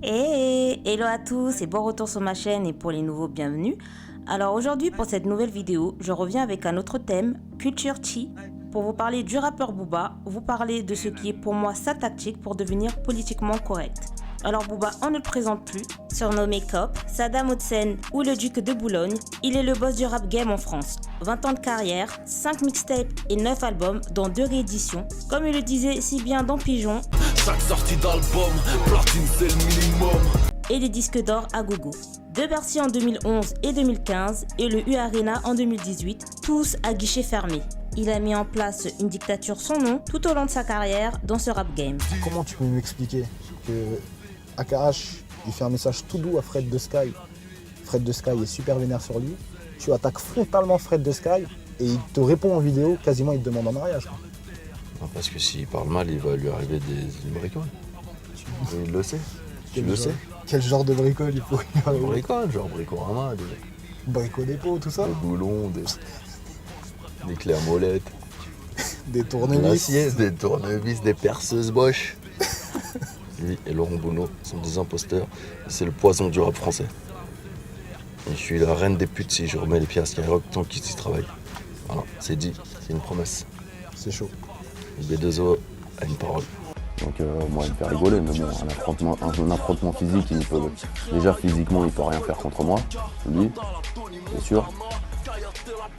Hello à tous et bon retour sur ma chaîne et pour les nouveaux, bienvenue. Alors aujourd'hui pour cette nouvelle vidéo, je reviens avec un autre thème, Culture Chi, pour vous parler du rappeur Booba, vous parler de ce qui est pour moi sa tactique pour devenir politiquement correct. Alors Booba, on ne le présente plus, surnommé Cop, Saddam Hussein ou le duc de Boulogne, il est le boss du rap game en France. 20 ans de carrière, 5 mixtapes et 9 albums, dont 2 rééditions. Comme il le disait si bien dans Pigeon, chaque sortie d'album, platine c'est le minimum. Et des disques d'or à gogo. 2 Bercy en 2011 et 2015 et le U Arena en 2018, tous à guichet fermé. Il a mis en place une dictature sans nom tout au long de sa carrière dans ce rap game. Comment tu peux m'expliquer que Akarash, il fait un message tout doux à Fred de Sky. Fred de Sky est super vénère sur lui. Tu attaques frontalement Fred de Sky et il te répond en vidéo, quasiment il te demande en mariage. Non, parce que s'il parle mal, il va lui arriver des bricoles. Et il le sait. Tu le sais. Quel genre de bricole il faut y arriver? Bricole, genre bricorama, des Brico-dépôt, tout ça? boulons, des clés à molette, Des de tournevis. l'acier, des tournevis, des perceuses Bosch. Lui et Laurent Bounot sont des imposteurs. C'est le poison du rap français. Et je suis la reine des putes si je remets les pieds à Skyrock tant qu'ils y travaillent. Voilà, c'est dit, c'est une promesse. C'est chaud. B2O a une parole. Donc moi il me fait rigoler, mais bon, un affrontement physique, il peut, déjà physiquement il peut rien faire contre moi, lui, c'est sûr.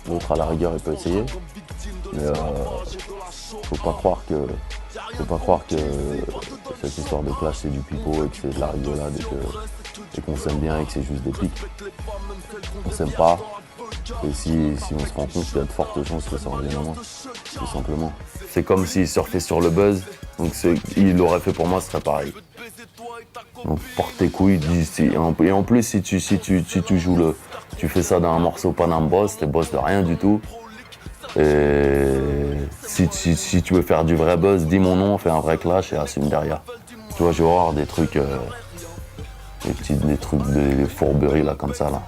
L'autre à la rigueur il peut essayer, mais faut pas croire que cette histoire de clash c'est du pipeau et que c'est de la rigolade et qu'on s'aime bien et que c'est juste des pics. On s'aime pas, et si on se rend compte, il y a de fortes chances que ça revienne à moi, tout simplement. C'est comme s'il surfait sur le buzz, donc il l'aurait fait pour moi, ce serait pareil. Donc porte tes couilles, et en plus si tu joues tu fais ça dans un morceau Panam Boss, t'es boss de rien du tout. Et si tu veux faire du vrai buzz, dis mon nom, fais un vrai clash et assume derrière. Tu vois, je vais avoir des trucs, des fourberies là comme ça là.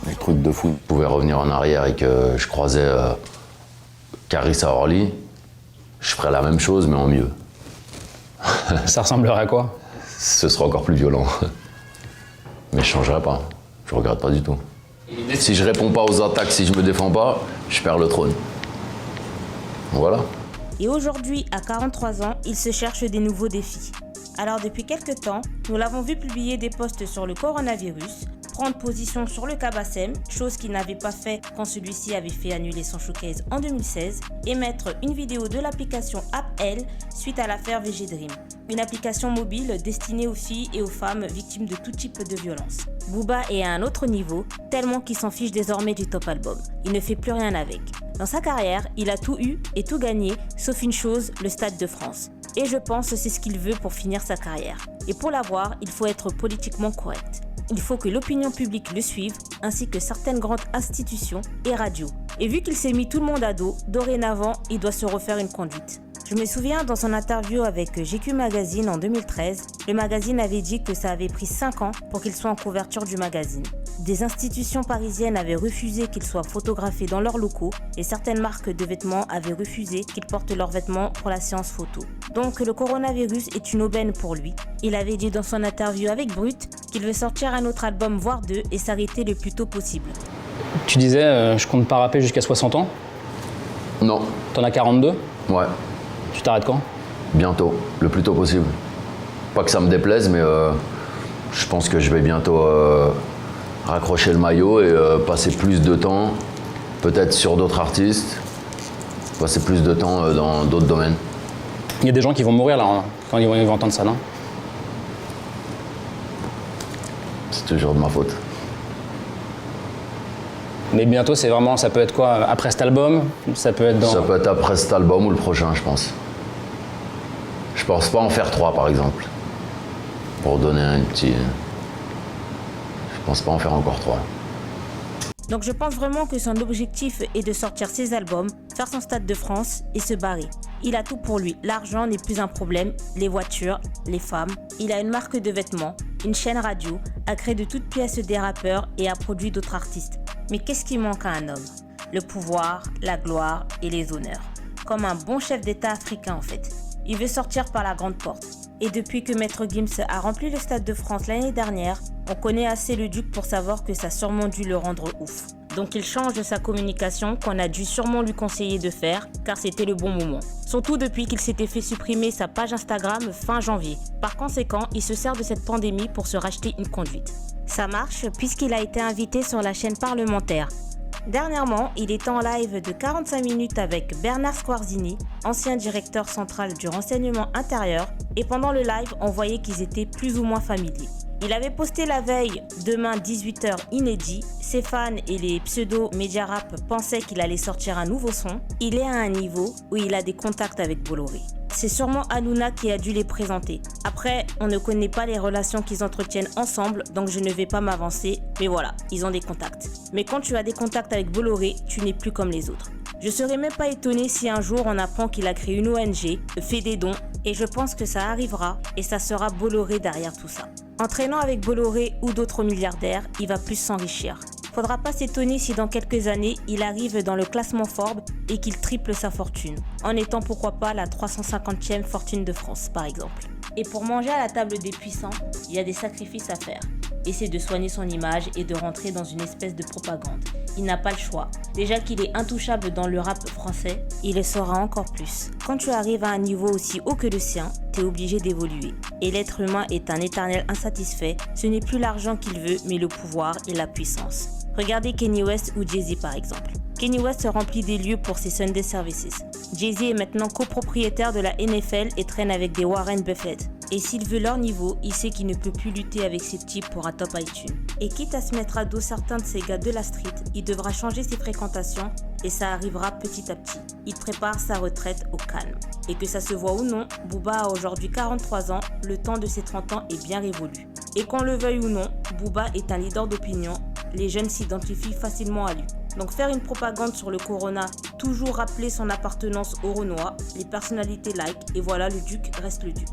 Des trucs de fou. Je pouvais revenir en arrière et que je croisais Carissa Orly, je ferais la même chose mais en mieux. Ça ressemblerait à quoi? Ce sera encore plus violent. Mais je changerai pas. Je regrette pas du tout. Si je réponds pas aux attaques, si je me défends pas, je perds le trône. Voilà. Et aujourd'hui, à 43 ans, il se cherche des nouveaux défis. Alors depuis quelques temps, nous l'avons vu publier des posts sur le coronavirus, prendre position sur le Kabassem, chose qu'il n'avait pas fait quand celui-ci avait fait annuler son showcase en 2016, et mettre une vidéo de l'application AppL suite à l'affaire VG Dream. Une application mobile destinée aux filles et aux femmes victimes de tout type de violence. Booba est à un autre niveau, tellement qu'il s'en fiche désormais du top album. Il ne fait plus rien avec. Dans sa carrière, il a tout eu et tout gagné, sauf une chose, le Stade de France. Et je pense que c'est ce qu'il veut pour finir sa carrière. Et pour l'avoir, il faut être politiquement correct. Il faut que l'opinion publique le suive, ainsi que certaines grandes institutions et radios. Et vu qu'il s'est mis tout le monde à dos, dorénavant, il doit se refaire une conduite. Je me souviens dans son interview avec GQ Magazine en 2013, le magazine avait dit que ça avait pris 5 ans pour qu'il soit en couverture du magazine. Des institutions parisiennes avaient refusé qu'il soit photographié dans leurs locaux et certaines marques de vêtements avaient refusé qu'il porte leurs vêtements pour la séance photo. Donc le coronavirus est une aubaine pour lui. Il avait dit dans son interview avec Brut qu'il veut sortir un autre album voire 2 et s'arrêter le plus tôt possible. Tu disais, je compte pas rapper jusqu'à 60 ans. Non. T'en as 42. Ouais. Tu t'arrêtes quand? Bientôt, le plus tôt possible. Pas que ça me déplaise, mais je pense que je vais bientôt raccrocher le maillot et passer plus de temps, peut-être sur d'autres artistes, passer plus de temps dans d'autres domaines. Il y a des gens qui vont mourir là, hein, quand ils vont entendre ça, non? C'est toujours de ma faute. Mais bientôt, c'est vraiment, ça peut être quoi? Après cet album? Ça peut être dans... Ça peut être après cet album ou le prochain, je pense. Je pense pas en faire 3, par exemple. Pour donner un petit... Je pense pas en faire encore 3. Donc je pense vraiment que son objectif est de sortir ses albums, faire son Stade de France et se barrer. Il a tout pour lui, l'argent n'est plus un problème, les voitures, les femmes. Il a une marque de vêtements, une chaîne radio, a créé de toutes pièces des rappeurs et a produit d'autres artistes. Mais qu'est-ce qui manque à un homme? Le pouvoir, la gloire et les honneurs. Comme un bon chef d'État africain en fait. Il veut sortir par la grande porte. Et depuis que Maître Gims a rempli le Stade de France l'année dernière, on connaît assez le Duc pour savoir que ça a sûrement dû le rendre ouf. Donc il change de sa communication qu'on a dû sûrement lui conseiller de faire car c'était le bon moment. Surtout depuis qu'il s'était fait supprimer sa page Instagram fin janvier. Par conséquent, il se sert de cette pandémie pour se racheter une conduite. Ça marche puisqu'il a été invité sur la chaîne parlementaire. Dernièrement, il était en live de 45 minutes avec Bernard Squarzini, ancien directeur central du renseignement intérieur, et pendant le live, on voyait qu'ils étaient plus ou moins familiers. Il avait posté la veille, demain 18h inédit, ses fans et les pseudo-média rap pensaient qu'il allait sortir un nouveau son. Il est à un niveau où il a des contacts avec Bolloré. C'est sûrement Hanouna qui a dû les présenter. Après, on ne connaît pas les relations qu'ils entretiennent ensemble, donc je ne vais pas m'avancer, mais voilà, ils ont des contacts. Mais quand tu as des contacts avec Bolloré, tu n'es plus comme les autres. Je serais même pas étonné si un jour on apprend qu'il a créé une ONG, fait des dons, et je pense que ça arrivera, et ça sera Bolloré derrière tout ça. En traînant avec Bolloré ou d'autres milliardaires, il va plus s'enrichir. Faudra pas s'étonner si dans quelques années, il arrive dans le classement Forbes et qu'il triple sa fortune, en étant pourquoi pas la 350e fortune de France par exemple. Et pour manger à la table des puissants, il y a des sacrifices à faire. Et c'est de soigner son image et de rentrer dans une espèce de propagande. Il n'a pas le choix. Déjà qu'il est intouchable dans le rap français, il le sera encore plus. Quand tu arrives à un niveau aussi haut que le sien, t'es obligé d'évoluer. Et l'être humain est un éternel insatisfait. Ce n'est plus l'argent qu'il veut, mais le pouvoir et la puissance. Regardez Kanye West ou Jay-Z par exemple. Kanye West remplit des lieux pour ses Sunday Services. Jay-Z est maintenant copropriétaire de la NFL et traîne avec des Warren Buffett. Et s'il veut leur niveau, il sait qu'il ne peut plus lutter avec ces types pour un top iTunes. Et quitte à se mettre à dos certains de ces gars de la street, il devra changer ses fréquentations et ça arrivera petit à petit. Il prépare sa retraite au calme. Et que ça se voit ou non, Booba a aujourd'hui 43 ans, le temps de ses 30 ans est bien révolu. Et qu'on le veuille ou non, Booba est un leader d'opinion, les jeunes s'identifient facilement à lui. Donc faire une propagande sur le corona, toujours rappeler son appartenance au Renoir, les personnalités like, et voilà, le Duc reste le Duc.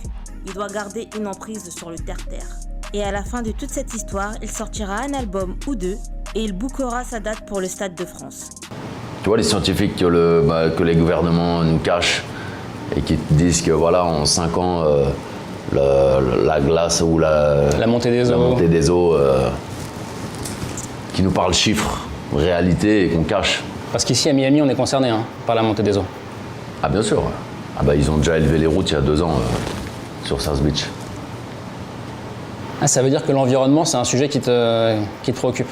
Il doit garder une emprise sur le terre-terre. Et à la fin de toute cette histoire, il sortira un album ou deux, et il bookera sa date pour le Stade de France. Tu vois les scientifiques que les gouvernements nous cachent et qui te disent que voilà, en 5 ans, la glace ou la montée des eaux, qui nous parlent chiffres, réalité et qu'on cache. Parce qu'ici à Miami, on est concerné par la montée des eaux. Ah bien sûr. Ah bah ils ont déjà élevé les routes il y a 2 ans sur South Beach. Ah, ça veut dire que l'environnement, c'est un sujet qui te préoccupe.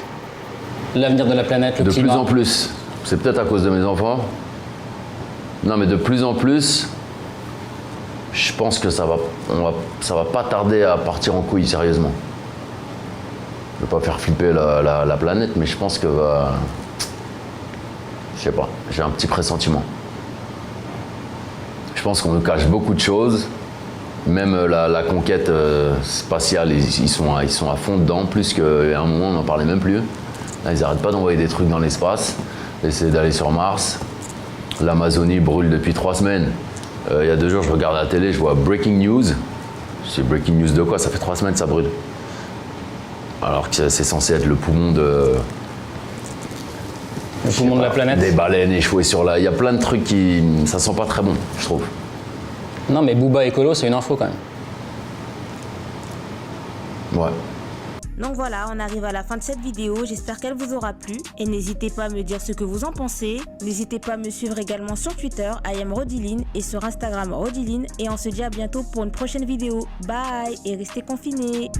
L'avenir de la planète, le climat. De plus en plus. C'est peut-être à cause de mes enfants. Non mais de plus en plus, je pense que ça va pas tarder à partir en couille sérieusement. Je veux pas faire flipper la planète, mais je pense que je sais pas, j'ai un petit pressentiment. Je pense qu'on nous cache beaucoup de choses. Même la conquête spatiale, ils sont à fond dedans, plus qu'à un moment on n'en parlait même plus. Là, ils n'arrêtent pas d'envoyer des trucs dans l'espace, essayer d'aller sur Mars. L'Amazonie brûle depuis 3 semaines. Il y a 2 jours, je regarde la télé, je vois Breaking News. C'est Breaking News de quoi? Ça fait 3 semaines que ça brûle. Alors que c'est censé être le poumon de... Le poumon de la planète. Des baleines échouées sur la... Il y a plein de trucs qui... Ça sent pas très bon, je trouve. Non mais Booba écolo, c'est une info quand même. Ouais. Donc voilà, on arrive à la fin de cette vidéo, j'espère qu'elle vous aura plu et n'hésitez pas à me dire ce que vous en pensez. N'hésitez pas à me suivre également sur Twitter, IamRodiline, et sur Instagram Rodiline, et on se dit à bientôt pour une prochaine vidéo. Bye et restez confinés.